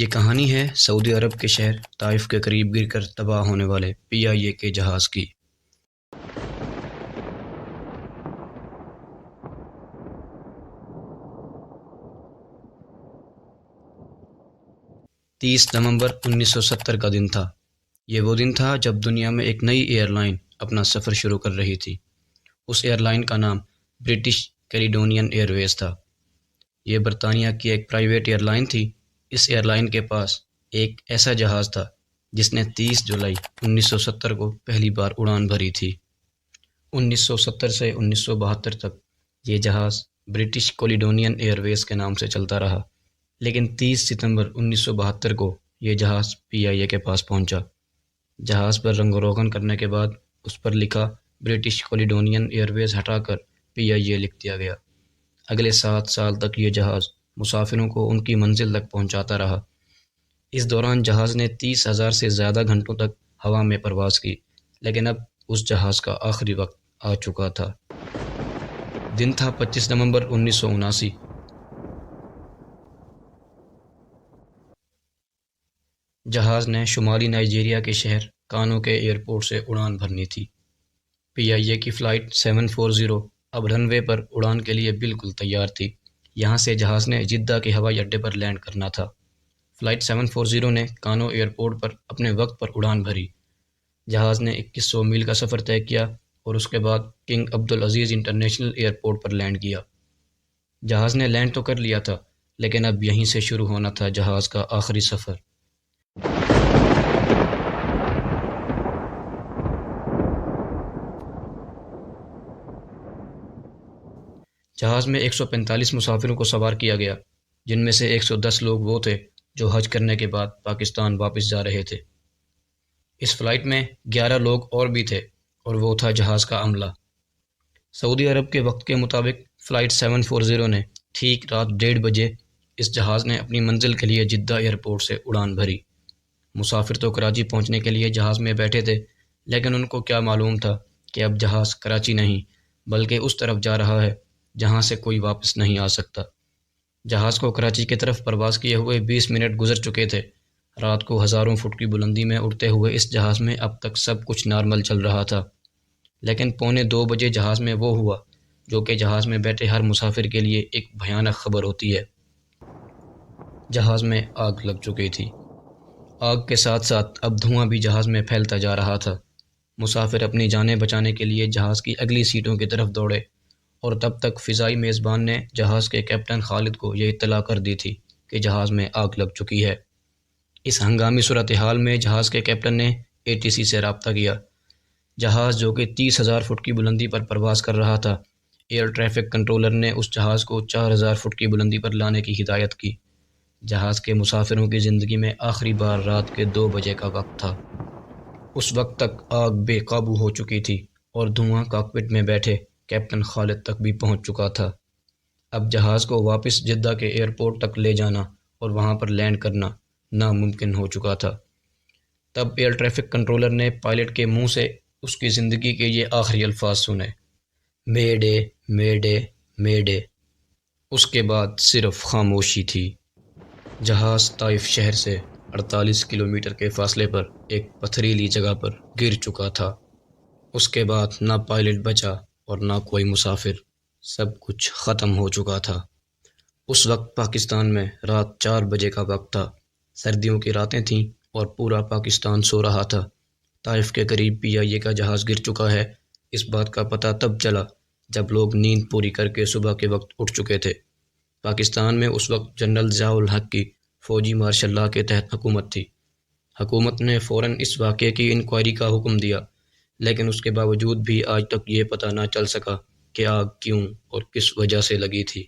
یہ کہانی ہے سعودی عرب کے شہر طائف کے قریب گر کر تباہ ہونے والے PIA کے جہاز کی۔ 30 نومبر 1970 کا دن تھا۔ یہ وہ دن تھا جب دنیا میں ایک نئی ایئر لائن اپنا سفر شروع کر رہی تھی۔ اس ایئر لائن کا نام برٹش کیلیڈونین ایئر ویز تھا۔ یہ برطانیہ کی ایک پرائیویٹ ایئر لائن تھی۔ اس ایئر لائن کے پاس ایک ایسا جہاز تھا جس نے 30 جولائی 1970 کو پہلی بار اڑان بھری تھی۔ 1970 سے 1972 تک یہ جہاز برٹش کیلیڈونین ایئر ویز کے نام سے چلتا رہا، لیکن 30 ستمبر 1972 کو یہ جہاز PIA کے پاس پہنچا۔ جہاز پر رنگ و روغن کرنے کے بعد اس پر لکھا برٹش کیلیڈونین ایئر ویز ہٹا کر PIA لکھ دیا گیا۔ اگلے 7 سال تک یہ جہاز مسافروں کو ان کی منزل تک پہنچاتا رہا۔ اس دوران جہاز نے 30,000 سے زیادہ گھنٹوں تک ہوا میں پرواز کی، لیکن اب اس جہاز کا آخری وقت آ چکا تھا۔ دن تھا 25 نومبر 1979۔ جہاز نے شمالی نائجیریا کے شہر کانو کے ایئرپورٹ سے اڑان بھرنی تھی۔ PIA کی فلائٹ 740 اب رن وے پر اڑان کے لیے بالکل تیار تھی۔ یہاں سے جہاز نے جدہ کے ہوائی اڈے پر لینڈ کرنا تھا۔ فلائٹ 740 نے کانو ایئرپورٹ پر اپنے وقت پر اڑان بھری۔ جہاز نے 2100 میل کا سفر طے کیا اور اس کے بعد کنگ عبدالعزیز انٹرنیشنل ایئرپورٹ پر لینڈ کیا۔ جہاز نے لینڈ تو کر لیا تھا، لیکن اب یہیں سے شروع ہونا تھا جہاز کا آخری سفر۔ جہاز میں 145 مسافروں کو سوار کیا گیا، جن میں سے 110 لوگ وہ تھے جو حج کرنے کے بعد پاکستان واپس جا رہے تھے۔ اس فلائٹ میں 11 لوگ اور بھی تھے اور وہ تھا جہاز کا عملہ۔ سعودی عرب کے وقت کے مطابق فلائٹ 740 نے ٹھیک رات 1:30 بجے اس جہاز نے اپنی منزل کے لیے جدہ ایئرپورٹ سے اڑان بھری۔ مسافر تو کراچی پہنچنے کے لیے جہاز میں بیٹھے تھے، لیکن ان کو کیا معلوم تھا کہ اب جہاز کراچی نہیں بلکہ اس طرف جا رہا ہے جہاں سے کوئی واپس نہیں آ سکتا۔ جہاز کو کراچی کی طرف پرواز کیے ہوئے 20 منٹ گزر چکے تھے۔ رات کو ہزاروں فٹ کی بلندی میں اڑتے ہوئے اس جہاز میں اب تک سب کچھ نارمل چل رہا تھا، لیکن 1:45 بجے جہاز میں وہ ہوا جو کہ جہاز میں بیٹھے ہر مسافر کے لیے ایک بھیانک خبر ہوتی ہے۔ جہاز میں آگ لگ چکی تھی۔ آگ کے ساتھ ساتھ اب دھواں بھی جہاز میں پھیلتا جا رہا تھا۔ مسافر اپنی جانیں بچانے کے لیے جہاز کی اگلی سیٹوں کی طرف دوڑے اور تب تک فضائی میزبان نے جہاز کے کیپٹن خالد کو یہ اطلاع کر دی تھی کہ جہاز میں آگ لگ چکی ہے۔ اس ہنگامی صورتحال میں جہاز کے کیپٹن نے ATC سے رابطہ کیا۔ جہاز جو کہ 30,000 فٹ کی بلندی پر پرواز کر رہا تھا، ایئر ٹریفک کنٹرولر نے اس جہاز کو 4,000 فٹ کی بلندی پر لانے کی ہدایت کی۔ جہاز کے مسافروں کی زندگی میں آخری بار رات کے 2 بجے کا وقت تھا۔ اس وقت تک آگ بے قابو ہو چکی تھی اور دھواں کاکپٹ میں بیٹھے کیپٹن خالد تک بھی پہنچ چکا تھا۔ اب جہاز کو واپس جدہ کے ایئرپورٹ تک لے جانا اور وہاں پر لینڈ کرنا ناممکن ہو چکا تھا۔ تب ایئر ٹریفک کنٹرولر نے پائلٹ کے منہ سے اس کی زندگی کے یہ آخری الفاظ سنے: مے ڈے، مے ڈے، مے ڈے۔ اس کے بعد صرف خاموشی تھی۔ جہاز طائف شہر سے 48 کلومیٹر کے فاصلے پر ایک پتھریلی جگہ پر گر چکا تھا۔ اس کے بعد نہ پائلٹ بچا اور نہ کوئی مسافر، سب کچھ ختم ہو چکا تھا۔ اس وقت پاکستان میں رات 4 بجے کا وقت تھا۔ سردیوں کی راتیں تھیں اور پورا پاکستان سو رہا تھا۔ طائف کے قریب PIA کا جہاز گر چکا ہے، اس بات کا پتہ تب چلا جب لوگ نیند پوری کر کے صبح کے وقت اٹھ چکے تھے۔ پاکستان میں اس وقت جنرل ضیاء الحق کی فوجی مارشل لاء کے تحت حکومت تھی۔ حکومت نے فوراً اس واقعے کی انکوائری کا حکم دیا، لیکن اس کے باوجود بھی آج تک یہ پتہ نہ چل سکا کہ آگ کیوں اور کس وجہ سے لگی تھی۔